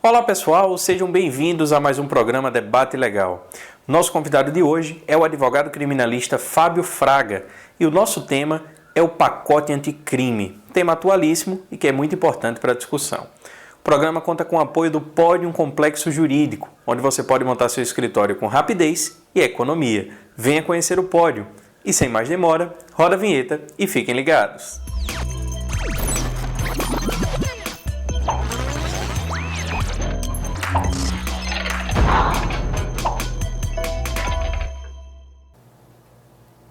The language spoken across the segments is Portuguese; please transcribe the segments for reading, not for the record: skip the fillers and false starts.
Olá pessoal, sejam bem-vindos a mais um programa Debate Legal. Nosso convidado de hoje é o advogado criminalista Fábio Fraga e o nosso tema é o pacote anticrime, tema atualíssimo e que é muito importante para a discussão. O programa conta com o apoio do Pódium Complexo Jurídico, onde você pode montar seu escritório com rapidez e economia. Venha conhecer o Pódium. E sem mais demora, roda a vinheta e fiquem ligados.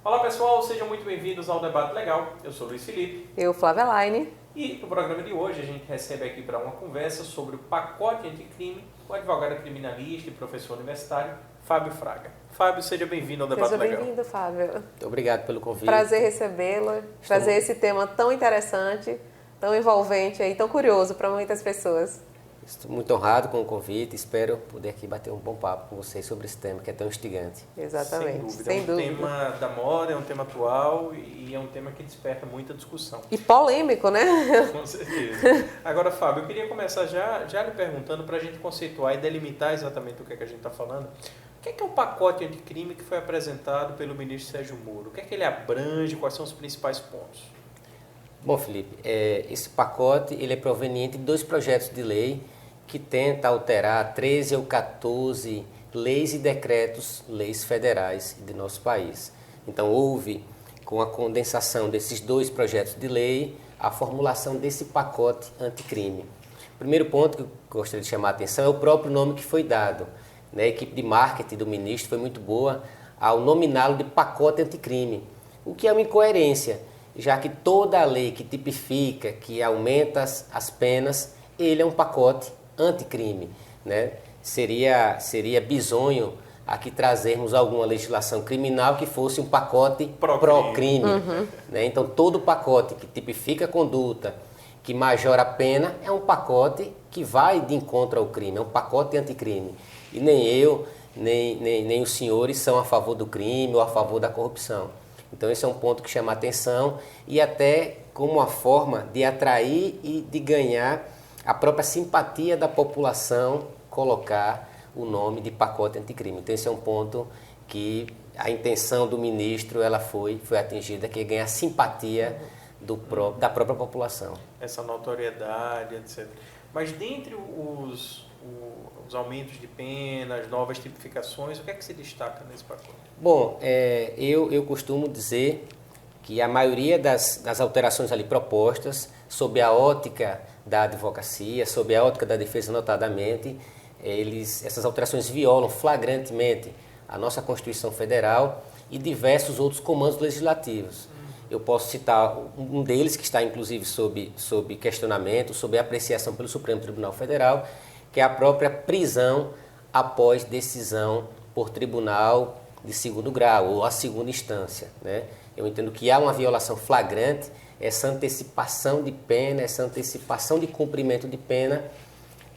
Olá pessoal, sejam muito bem-vindos ao Debate Legal. Eu sou Luiz Felipe. Eu, Flávia Elaine. E no programa de hoje a gente recebe aqui para uma conversa sobre o pacote anticrime o advogado criminalista e professor universitário Fábio Fraga. Fábio, seja bem-vindo ao Debate Legal. Seja bem-vindo, Fábio. Muito obrigado pelo convite. Prazer recebê-lo, trazer esse tema tão interessante, tão envolvente e tão curioso para muitas pessoas. Estou muito honrado com o convite, espero poder aqui bater um bom papo com vocês sobre esse tema que é tão instigante. Exatamente, sem dúvida. É um tema da moda, é um tema atual e é um tema que desperta muita discussão. E polêmico, né? Com certeza. Agora, Fábio, eu queria começar já lhe perguntando para a gente conceituar e delimitar exatamente o que é que a gente está falando. O que é o pacote anticrime que foi apresentado pelo ministro Sérgio Moro? O que é que ele abrange? Quais são os principais pontos? Bom, Felipe, esse pacote ele é proveniente de dois projetos de lei que tenta alterar 13 ou 14 leis e decretos, leis federais de nosso país. Então, houve, com a condensação desses dois projetos de lei, a formulação desse pacote anticrime. O primeiro ponto que eu gostaria de chamar a atenção é o próprio nome que foi dado. A equipe de marketing do ministro foi muito boa ao nominá-lo de pacote anticrime, o que é uma incoerência, já que toda a lei que tipifica, que aumenta as penas, ele é um pacote anticrime, né? Seria bizonho aqui trazermos alguma legislação criminal que fosse um pacote pró-crime. Né? Então, todo pacote que tipifica a conduta, que majora a pena, é um pacote que vai de encontro ao crime, é um pacote anticrime. E nem eu, nem os senhores são a favor do crime ou a favor da corrupção. Então, esse é um ponto que chama a atenção e até como uma forma de atrair e de ganhar a própria simpatia da população colocar o nome de pacote anticrime. Então, esse é um ponto que a intenção do ministro ela foi atingida, que é ganhar simpatia da própria população. Essa notoriedade, etc. Mas dentre os aumentos de pena, as novas tipificações, o que é que se destaca nesse pacote? Bom, eu costumo dizer que a maioria das alterações ali propostas, sob a ótica da advocacia, sob a ótica da defesa notadamente, essas alterações violam flagrantemente a nossa Constituição Federal e diversos outros comandos legislativos. Eu posso citar um deles, que está inclusive sob questionamento, sob apreciação pelo Supremo Tribunal Federal, que é a própria prisão após decisão por tribunal de segundo grau ou a segunda instância, né? Eu entendo que há uma violação flagrante, essa antecipação de pena, essa antecipação de cumprimento de pena,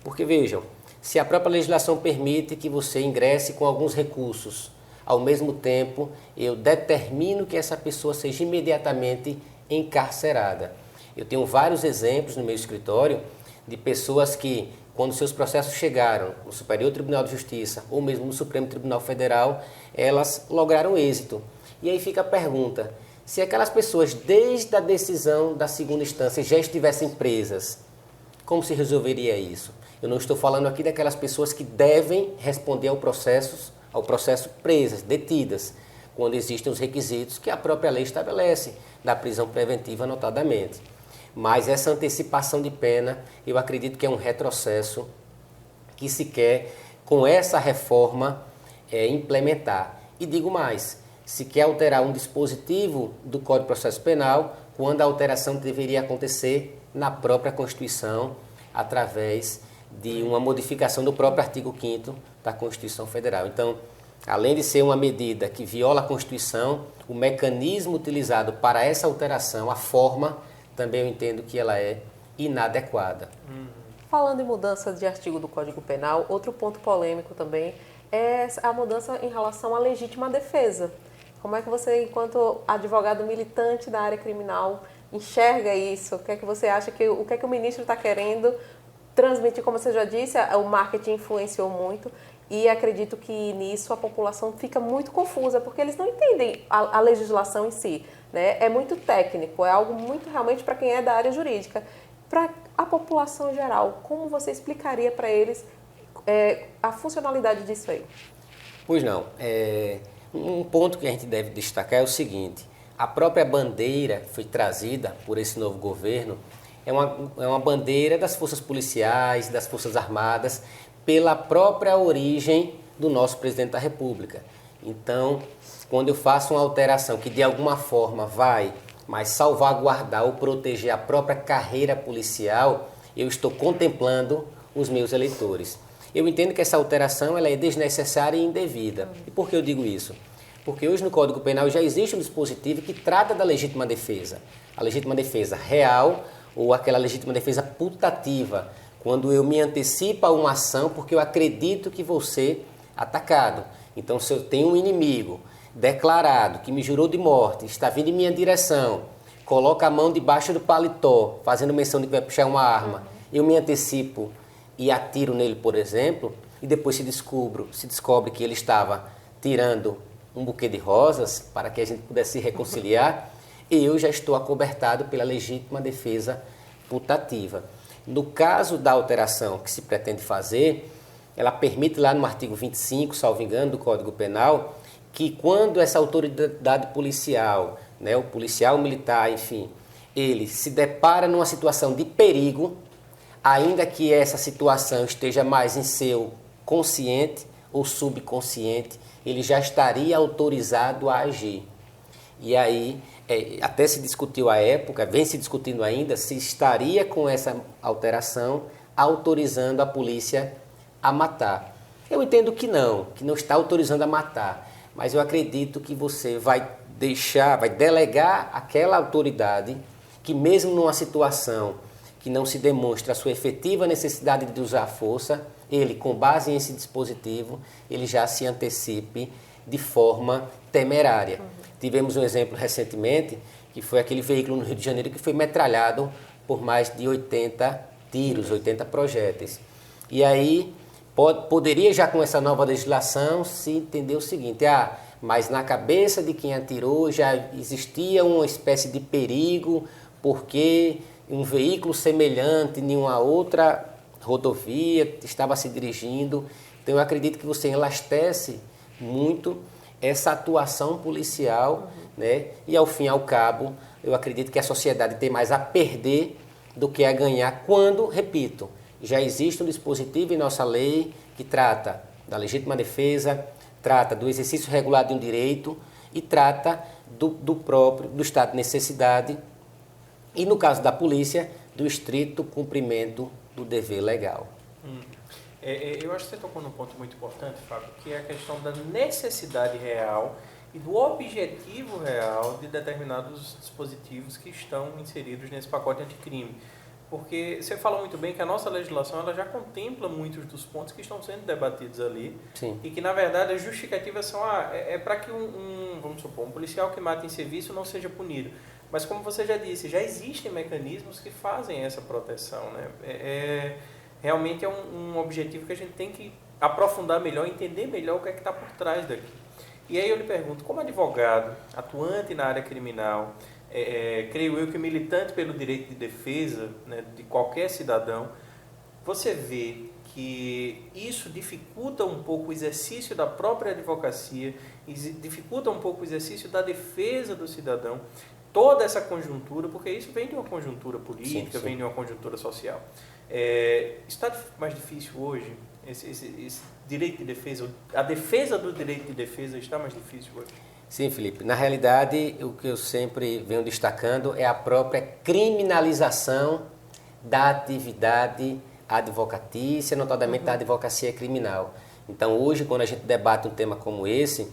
porque vejam, se a própria legislação permite que você ingresse com alguns recursos, ao mesmo tempo eu determino que essa pessoa seja imediatamente encarcerada. Eu tenho vários exemplos no meu escritório de pessoas que, quando seus processos chegaram no Superior Tribunal de Justiça ou mesmo no Supremo Tribunal Federal, elas lograram êxito. E aí fica a pergunta, se aquelas pessoas desde a decisão da segunda instância já estivessem presas, como se resolveria isso? Eu não estou falando aqui daquelas pessoas que devem responder ao processo presas, detidas, quando existem os requisitos que a própria lei estabelece, da prisão preventiva notadamente. Mas essa antecipação de pena, eu acredito que é um retrocesso que se quer, com essa reforma, implementar. E digo mais, se quer alterar um dispositivo do Código de Processo Penal, quando a alteração deveria acontecer na própria Constituição, através de uma modificação do próprio artigo 5º da Constituição Federal. Então, além de ser uma medida que viola a Constituição, o mecanismo utilizado para essa alteração, a forma, também eu entendo que ela é inadequada. Falando em mudança de artigo do Código Penal, outro ponto polêmico também é a mudança em relação à legítima defesa. Como é que você, enquanto advogado militante da área criminal, enxerga isso? O que é que você acha o que é que o ministro está querendo transmitir, como você já disse, o marketing influenciou muito e acredito que nisso a população fica muito confusa, porque eles não entendem a legislação em si, né? É muito técnico, é algo muito realmente para quem é da área jurídica. Para a população geral, como você explicaria para eles a funcionalidade disso aí? Pois não. Um ponto que a gente deve destacar é o seguinte: a própria bandeira que foi trazida por esse novo governo é uma bandeira das forças policiais, das forças armadas, pela própria origem do nosso presidente da República. Então, quando eu faço uma alteração que de alguma forma vai mais salvaguardar ou proteger a própria carreira policial, eu estou contemplando os meus eleitores. Eu entendo que essa alteração ela é desnecessária e indevida. E por que eu digo isso? Porque hoje no Código Penal já existe um dispositivo que trata da legítima defesa. A legítima defesa real ou aquela legítima defesa putativa, quando eu me antecipo a uma ação porque eu acredito que vou ser atacado. Então, se eu tenho um inimigo declarado que me jurou de morte, está vindo em minha direção, coloca a mão debaixo do paletó, fazendo menção de que vai puxar uma arma, eu me antecipo e atiro nele, por exemplo, e depois se descobre que ele estava tirando um buquê de rosas para que a gente pudesse se reconciliar, eu já estou acobertado pela legítima defesa putativa. No caso da alteração que se pretende fazer, ela permite lá no artigo 25, salvo engano, do Código Penal, que quando essa autoridade policial, né, o policial militar, enfim, ele se depara numa situação de perigo, ainda que essa situação esteja mais em seu consciente ou subconsciente, ele já estaria autorizado a agir. E aí, até se discutiu à época, vem se discutindo ainda, se estaria com essa alteração autorizando a polícia a matar. Eu entendo que não está autorizando a matar, mas eu acredito que você vai delegar àquela autoridade que mesmo numa situação que não se demonstra a sua efetiva necessidade de usar força, ele, com base nesse dispositivo, ele já se antecipe de forma temerária. Tivemos um exemplo recentemente, que foi aquele veículo no Rio de Janeiro que foi metralhado por mais de 80 tiros, 80 projéteis. E aí, poderia já com essa nova legislação se entender o seguinte, mas na cabeça de quem atirou já existia uma espécie de perigo, porque um veículo semelhante em uma outra rodovia estava se dirigindo. Então eu acredito que você elastece muito essa atuação policial, né? E ao fim e ao cabo, eu acredito que a sociedade tem mais a perder do que a ganhar quando, repito, já existe um dispositivo em nossa lei que trata da legítima defesa, trata do exercício regular de um direito e trata do estado de necessidade e, no caso da polícia, do estrito cumprimento do dever legal. Eu acho que você tocou num ponto muito importante, Fábio, que é a questão da necessidade real e do objetivo real de determinados dispositivos que estão inseridos nesse pacote anticrime. Porque você falou muito bem que a nossa legislação ela já contempla muitos dos pontos que estão sendo debatidos ali. Sim. E que, na verdade, as justificativas são para que vamos supor, um policial que mata em serviço não seja punido. Mas, como você já disse, já existem mecanismos que fazem essa proteção, né? Realmente é um objetivo que a gente tem que aprofundar melhor, entender melhor o que é que está por trás daqui. E aí eu lhe pergunto, como advogado, atuante na área criminal, creio eu que militante pelo direito de defesa, né, de qualquer cidadão, você vê que isso dificulta um pouco o exercício da própria advocacia, dificulta um pouco o exercício da defesa do cidadão, toda essa conjuntura, porque isso vem de uma conjuntura política, sim. Vem de uma conjuntura social. Está mais difícil hoje? Esse direito de defesa, a defesa do direito de defesa está mais difícil hoje? Sim, Felipe. Na realidade, o que eu sempre venho destacando é a própria criminalização da atividade advocatícia, notadamente da advocacia criminal. Então, hoje, quando a gente debate um tema como esse,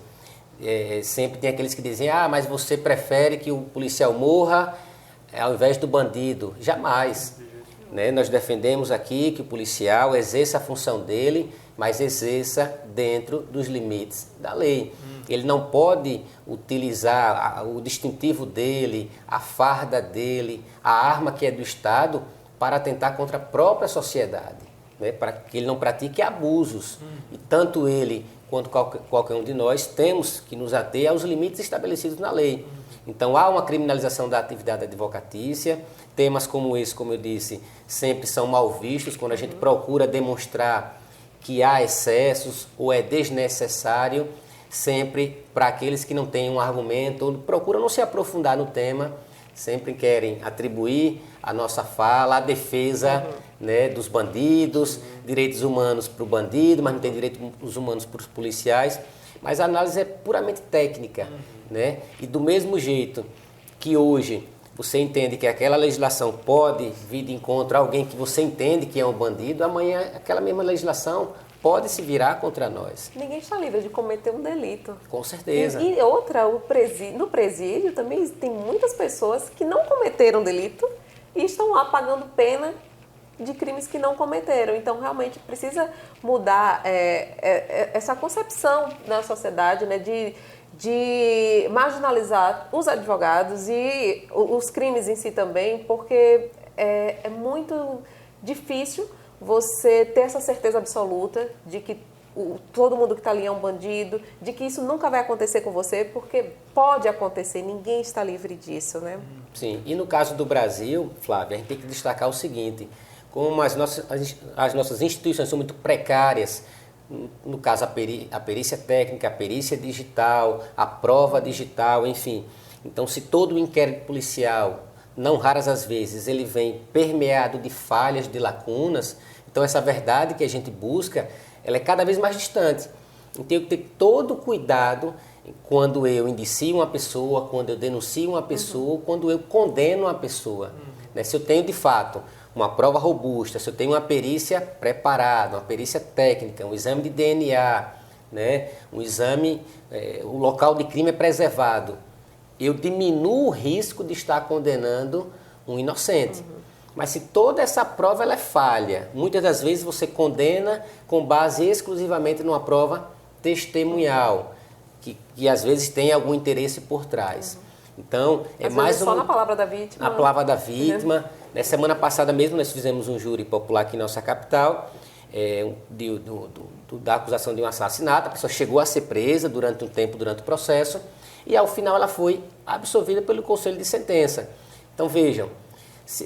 sempre tem aqueles que dizem, mas você prefere que o policial morra ao invés do bandido. Jamais. Né? Nós defendemos aqui que o policial exerça a função dele, mas exerça dentro dos limites da lei. Ele não pode utilizar o distintivo dele, a farda dele, a arma que é do Estado, para atentar contra a própria sociedade, né? Para que ele não pratique abusos. E tanto ele quanto qualquer um de nós temos que nos ater aos limites estabelecidos na lei. Então há uma criminalização da atividade advocatícia, temas como esse, como eu disse, sempre são mal vistos quando a gente procura demonstrar que há excessos ou é desnecessário, sempre para aqueles que não têm um argumento ou procuram não se aprofundar no tema, sempre querem atribuir a nossa fala à defesa né, dos bandidos, direitos humanos para o bandido, mas não tem direitos humanos para os policiais. Mas a análise é puramente técnica, né? E do mesmo jeito que hoje você entende que aquela legislação pode vir de encontro a alguém que você entende que é um bandido, amanhã aquela mesma legislação pode se virar contra nós. Ninguém está livre de cometer um delito. Com certeza. E outra, no presídio também tem muitas pessoas que não cometeram delito e estão lá pagando pena de crimes que não cometeram. Então, realmente, precisa mudar essa concepção na sociedade, né, de marginalizar os advogados e os crimes em si também, porque é muito difícil você ter essa certeza absoluta de que todo mundo que está ali é um bandido, de que isso nunca vai acontecer com você, porque pode acontecer, ninguém está livre disso, né? Sim, e no caso do Brasil, Flávia, a gente tem que destacar o seguinte: como as nossas instituições são muito precárias, no caso a perícia técnica, a perícia digital, a prova digital, enfim. Então, se todo o inquérito policial, não raras as vezes, ele vem permeado de falhas, de lacunas, então essa verdade que a gente busca, ela é cada vez mais distante. Então, eu tenho que ter todo o cuidado quando eu indicio uma pessoa, quando eu denuncio uma pessoa, quando eu condeno uma pessoa. Né? Se eu tenho, de fato, uma prova robusta, se eu tenho uma perícia preparada, uma perícia técnica, um exame de DNA, né? Um exame, o local de crime é preservado, eu diminuo o risco de estar condenando um inocente. Mas se toda essa prova ela é falha, muitas das vezes você condena com base exclusivamente numa prova testemunhal, que às vezes tem algum interesse por trás. Então, às vezes só na palavra da vítima. Na palavra da vítima. Na semana passada mesmo nós fizemos um júri popular aqui em nossa capital, da acusação de um assassinato. A pessoa chegou a ser presa durante um tempo, durante o processo, e ao final ela foi absolvida pelo conselho de sentença. Então vejam,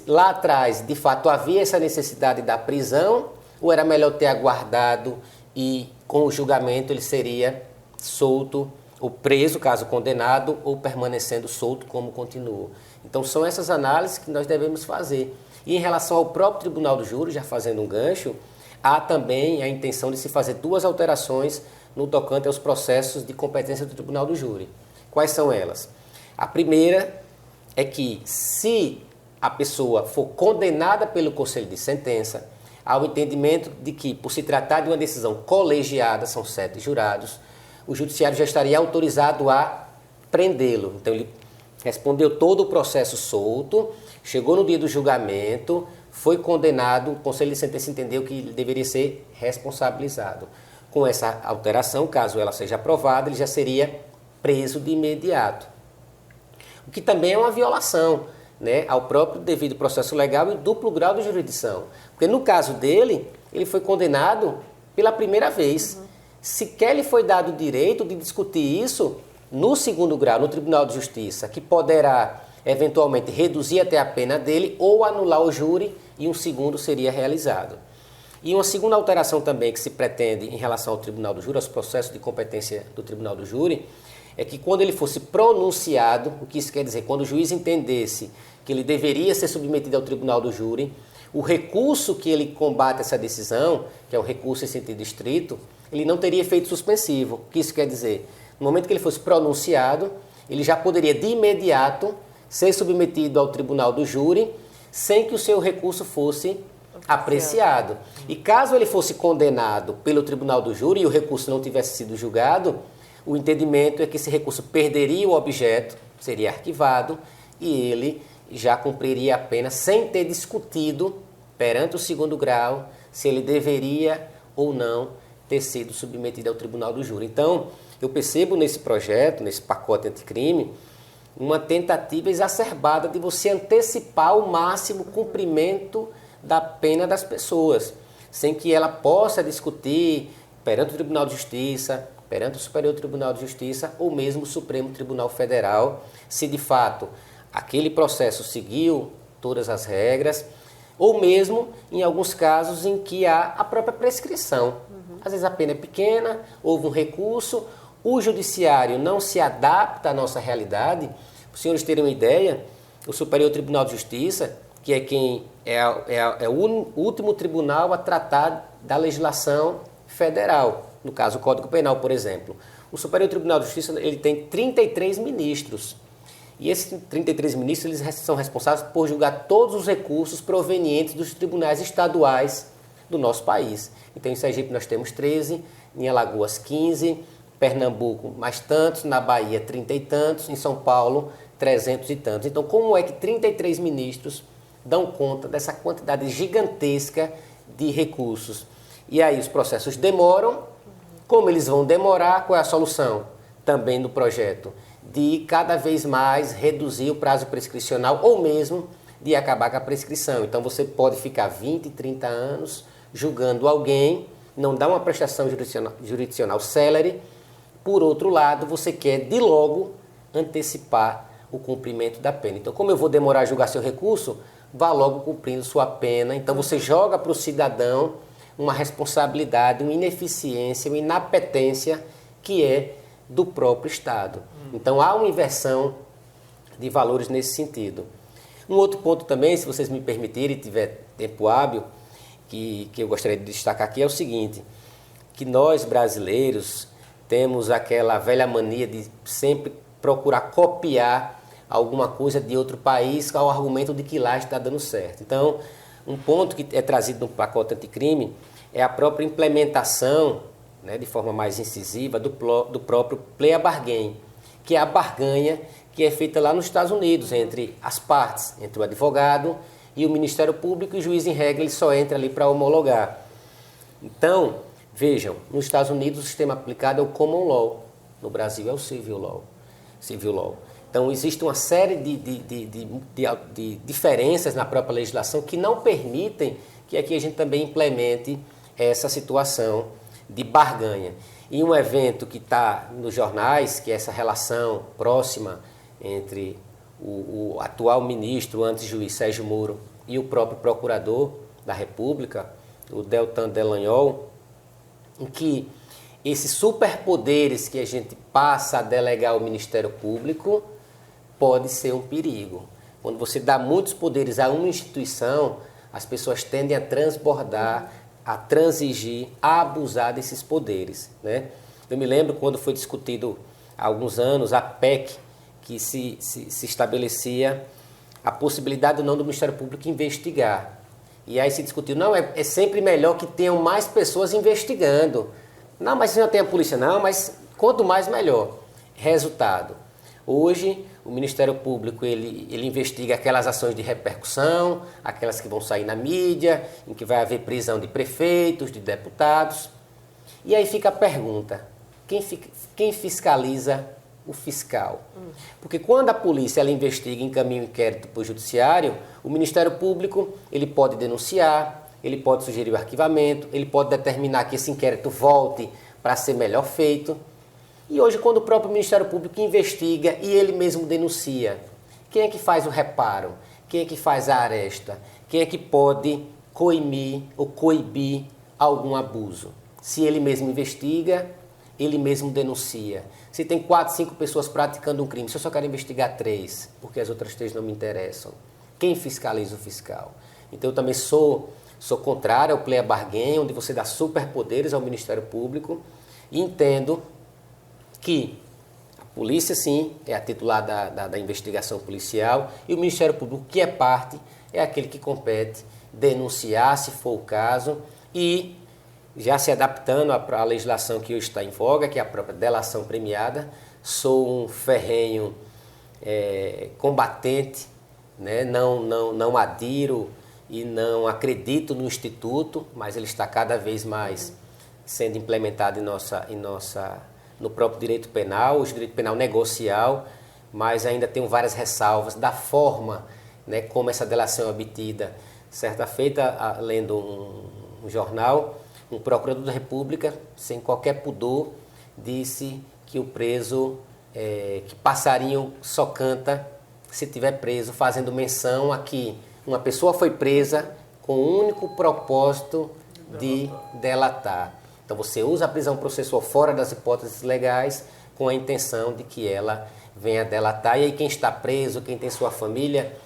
lá atrás de fato havia essa necessidade da prisão, ou era melhor ter aguardado e com o julgamento ele seria solto, ou preso caso condenado, ou permanecendo solto como continuou. Então são essas análises que nós devemos fazer. E em relação ao próprio Tribunal do Júri, já fazendo um gancho, há também a intenção de se fazer 2 alterações no tocante aos processos de competência do Tribunal do Júri. Quais são elas? A primeira é que, se a pessoa for condenada pelo Conselho de Sentença, há o entendimento de que, por se tratar de uma decisão colegiada, são 7 jurados, o judiciário já estaria autorizado a prendê-lo. Então, ele respondeu todo o processo solto, chegou no dia do julgamento, foi condenado, o Conselho de Sentença entendeu que ele deveria ser responsabilizado. Com essa alteração, caso ela seja aprovada, ele já seria preso de imediato. O que também é uma violação, né, ao próprio devido processo legal e duplo grau de jurisdição. Porque no caso dele, ele foi condenado pela primeira vez. Sequer lhe foi dado o direito de discutir isso no 2º grau, no Tribunal de Justiça, que poderá eventualmente reduzir até a pena dele ou anular o júri, e um segundo seria realizado. E uma segunda alteração também que se pretende em relação ao Tribunal do Júri, aos processos de competência do Tribunal do Júri, é que quando ele fosse pronunciado, o que isso quer dizer? Quando o juiz entendesse que ele deveria ser submetido ao Tribunal do Júri, o recurso que ele combate essa decisão, que é o recurso em sentido estrito, ele não teria efeito suspensivo. O que isso quer dizer? No momento que ele fosse pronunciado, ele já poderia de imediato ser submetido ao Tribunal do Júri, sem que o seu recurso fosse apreciado. E caso ele fosse condenado pelo Tribunal do Júri e o recurso não tivesse sido julgado, o entendimento é que esse recurso perderia o objeto, seria arquivado, e ele já cumpriria a pena sem ter discutido perante o 2º grau se ele deveria ou não ter sido submetido ao Tribunal do Júri. Então, eu percebo nesse projeto, nesse pacote anticrime, uma tentativa exacerbada de você antecipar ao máximo o cumprimento da pena das pessoas, sem que ela possa discutir perante o Tribunal de Justiça, perante o Superior Tribunal de Justiça ou mesmo o Supremo Tribunal Federal, se de fato aquele processo seguiu todas as regras, ou mesmo em alguns casos em que há a própria prescrição. Às vezes a pena é pequena, houve um recurso, o judiciário não se adapta à nossa realidade. Para os senhores terem uma ideia, o Superior Tribunal de Justiça, que é quem é o último tribunal a tratar da legislação federal, no caso o Código Penal, por exemplo. O Superior Tribunal de Justiça ele tem 33 ministros. E esses 33 ministros eles são responsáveis por julgar todos os recursos provenientes dos tribunais estaduais do nosso país. Então, em Sergipe nós temos 13, em Alagoas 15, Pernambuco mais tantos, na Bahia 30 e tantos, em São Paulo 300 e tantos. Então, como é que 33 ministros dão conta dessa quantidade gigantesca de recursos? E aí os processos demoram. Como eles vão demorar, qual é a solução? Também no projeto de cada vez mais reduzir o prazo prescricional ou mesmo de acabar com a prescrição. Então você pode ficar 20, 30 anos julgando alguém, não dá uma prestação jurisdicional célere. Por outro lado, você quer de logo antecipar o cumprimento da pena. Então, como eu vou demorar a julgar seu recurso, vá logo cumprindo sua pena. Então você joga para o cidadão uma responsabilidade, uma ineficiência, uma inapetência que é do próprio Estado. Então há uma inversão de valores nesse sentido. Um outro ponto também, se vocês me permitirem e tiver tempo hábil, que eu gostaria de destacar aqui é o seguinte, que nós brasileiros temos aquela velha mania de sempre procurar copiar alguma coisa de outro país com o argumento de que lá está dando certo. Então, um ponto que é trazido no pacote anticrime é a própria implementação, né, de forma mais incisiva, do próprio plea bargain, que é a barganha que é feita lá nos Estados Unidos, entre as partes, entre o advogado e o Ministério Público, e o juiz, em regra, ele só entra ali para homologar. Então, vejam, nos Estados Unidos o sistema aplicado é o common law, no Brasil é o civil law. Então, existe uma série de diferenças na própria legislação que não permitem que aqui a gente também implemente essa situação de barganha. E um evento que está nos jornais, que é essa relação próxima entre o atual ministro, antes juiz Sérgio Moro, e o próprio procurador da República, o Deltan Dallagnol, em que esses superpoderes que a gente passa a delegar ao Ministério Público pode ser um perigo. Quando você dá muitos poderes a uma instituição, as pessoas tendem a transbordar, a transigir, a abusar desses poderes, né? Eu me lembro quando foi discutido há alguns anos a PEC, que se estabelecia a possibilidade ou não do Ministério Público investigar. E aí se discutiu, não, é sempre melhor que tenham mais pessoas investigando. Não, mas se não tem a polícia, não, mas quanto mais melhor. Resultado, hoje o Ministério Público ele investiga aquelas ações de repercussão, aquelas que vão sair na mídia, em que vai haver prisão de prefeitos, de deputados. E aí fica a pergunta, quem fiscaliza o fiscal? Porque quando a polícia ela investiga e encaminha o inquérito para o judiciário, o Ministério Público ele pode denunciar, ele pode sugerir o arquivamento, ele pode determinar que esse inquérito volte para ser melhor feito. E hoje, quando o próprio Ministério Público investiga e ele mesmo denuncia, quem é que faz o reparo? Quem é que faz a aresta? Quem é que pode coimir ou coibir algum abuso? Se ele mesmo investiga, ele mesmo denuncia. Se tem 4, 5 pessoas praticando um crime, se eu só quero investigar 3, porque as outras 3 não me interessam, quem fiscaliza o fiscal? Então eu também sou contrário ao plea bargain, onde você dá superpoderes ao Ministério Público, e entendo que a polícia, sim, é a titular da investigação policial, e o Ministério Público, que é parte, é aquele que compete denunciar, se for o caso, e já se adaptando à legislação que hoje está em voga, que é a própria delação premiada. Sou um ferrenho combatente, né? Não adiro e não acredito no Instituto, mas ele está cada vez mais sendo implementado no próprio direito penal, o direito penal negocial, mas ainda tenho várias ressalvas da forma, né, como essa delação é obtida, Certa feita, lendo um jornal, um procurador da República, sem qualquer pudor, disse que o preso, que passarinho só canta se tiver preso, fazendo menção a que uma pessoa foi presa com o único propósito de delatar. Então você usa a prisão processual fora das hipóteses legais com a intenção de que ela venha delatar. E aí quem está preso, quem tem sua família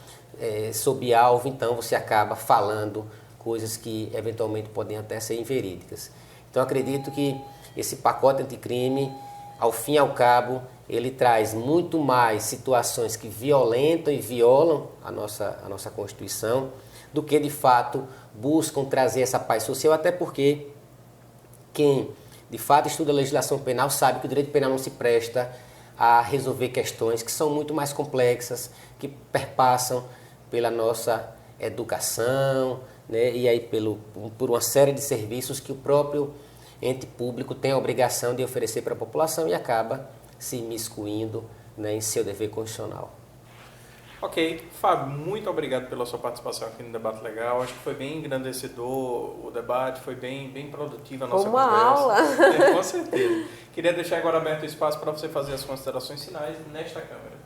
sob alvo, então você acaba falando coisas que eventualmente podem até ser inverídicas. Então acredito que esse pacote anticrime, ao fim e ao cabo, ele traz muito mais situações que violentam e violam a nossa Constituição do que de fato buscam trazer essa paz social, até porque quem de fato estuda a legislação penal sabe que o direito penal não se presta a resolver questões que são muito mais complexas, que perpassam pela nossa educação, né, e aí por uma série de serviços que o próprio ente público tem a obrigação de oferecer para a população e acaba se imiscuindo, né, em seu dever constitucional. Ok, Fábio, muito obrigado pela sua participação aqui no Debate Legal. Acho que foi bem engrandecedor o debate, foi bem produtiva a nossa conversa. Aula! Com certeza. Queria deixar agora aberto o espaço para você fazer as considerações finais nesta Câmara.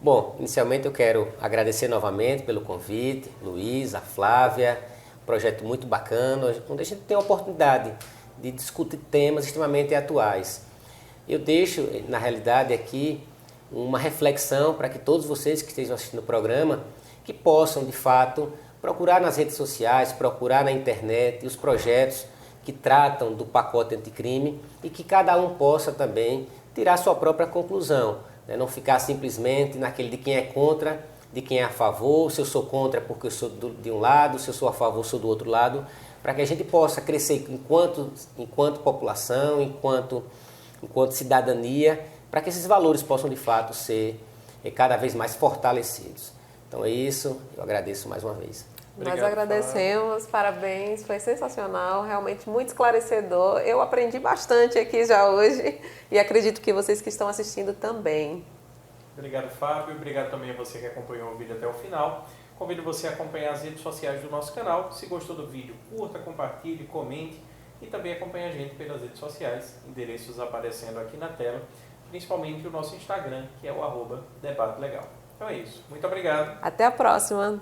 Bom, inicialmente eu quero agradecer novamente pelo convite, Luiz, a Flávia, projeto muito bacana, onde a gente tem a oportunidade de discutir temas extremamente atuais. Eu deixo, na realidade, aqui uma reflexão para que todos vocês que estejam assistindo o programa, que possam, de fato, procurar nas redes sociais, procurar na internet os projetos que tratam do pacote anticrime e que cada um possa também tirar sua própria conclusão, né? Não ficar simplesmente naquele de quem é contra, de quem é a favor, se eu sou contra porque eu sou de um lado, se eu sou a favor, sou do outro lado, para que a gente possa crescer enquanto população, enquanto cidadania, para que esses valores possam de fato ser cada vez mais fortalecidos. Então é isso, eu agradeço mais uma vez. Nós agradecemos, parabéns, foi sensacional, realmente muito esclarecedor. Eu aprendi bastante aqui já hoje e acredito que vocês que estão assistindo também. Obrigado, Fábio. Obrigado também a você que acompanhou o vídeo até o final. Convido você a acompanhar as redes sociais do nosso canal. Se gostou do vídeo, curta, compartilhe, comente e também acompanhe a gente pelas redes sociais, endereços aparecendo aqui na tela, principalmente o nosso Instagram, que é o @debate legal. Então é isso. Muito obrigado. Até a próxima.